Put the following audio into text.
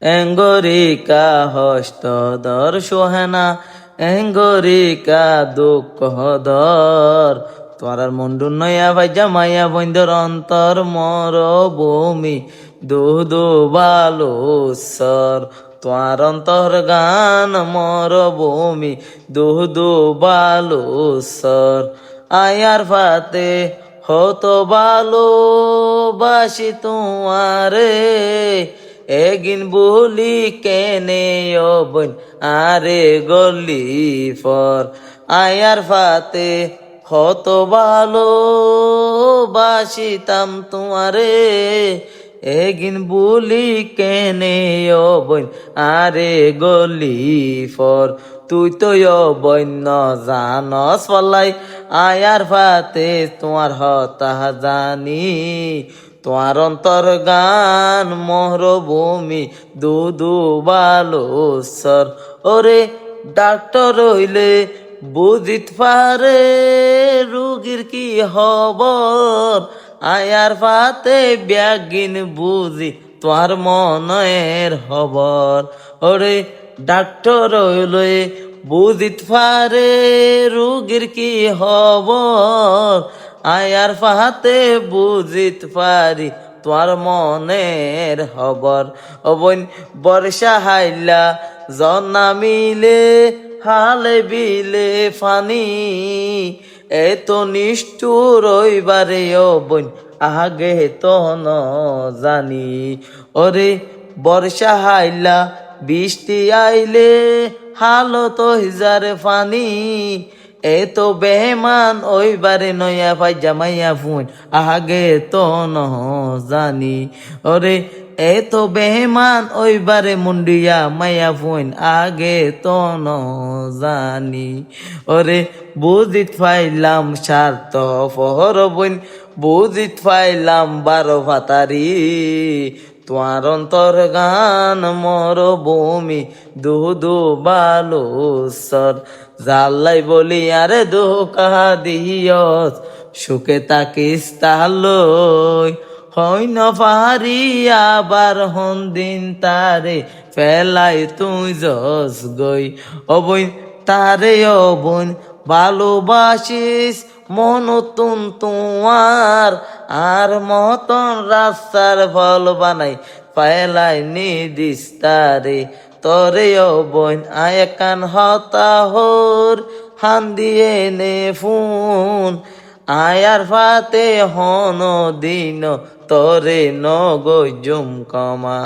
এঙ্গরিকা হস্ত দর সোহেনা, এঙ্গরিকা দুঃখ দর। তোমার মন্ডু নয়া ভাই জামাইয়া বন্ধর অন্তর মর ভূমি দু বালো সর। তোমার অন্তর গান মর ভূমি দু বালো সর। আয়ার ফাতে হতো ভালো বাসি তোমারে, এগিন বলি কেনে অবন আরে গলি ফর। আয়ার ফাতে হত ভালো বাসিতাম তোমারে, এগিন বলি কেনে অবন আরে গলি ফর। তুই তো অবন্য জানস ফলাই, আয়ার ফাতে তোমার হতা জানি। তোমার অন্তর গান মরভূমি দু বালো সর। ওরে ডাক্তার হইলে বুঝিত পারে রুগীর কি হবর, আয়ার ফাতে ব্যাগিন বুঝি তোমার মনের হবর। ওরে ডাক্তার হইলে বুঝিত পারে রুগীর কি হবর, আয়ার ফাতে বুঝিত পারি তোর মনের হবর। অবন বর্ষা হাইলা জনা মিলে হালে বিলে ফানি, এত নিষ্ঠুর রইবারে অবন আগে তো ন জানি। ওরে বর্ষা হাইলা বৃষ্টি আইলে হালো তো হিজারে ফানি, এত বেমান ওইবারে নয়া ভাই জামাইয়া ফুন আগে তো ন জানি। ওরে এত বেমান ওইবারে মুন্ডিয়া মাইয়া ফুন আগে তো ন জানি। ওরে বুঝিত পাইলাম স্বার্থ ফহর বইন, বুঝিত পাইলাম 12 ভাতারি। তোমার অন্তর গান মর ভূমি দু বালো সর। জাল্লাই বলি আরে ধোকা দিয়স, সুখে তাকিস তাহলই হইন পারি আবার হন দিন তারে ফেলাই তুই জস গই। অবই তারে অবন ভালোবাসিস মনতুন তোমার, আর মতন রাস্তার ফল বানাই ফেলাই নিদিস তারে। তরে অবন আয় কান হতাহর হান দিয়ে নে ফুন, আয়ার ফাতে হন দিন তরে নগো জুম কমা।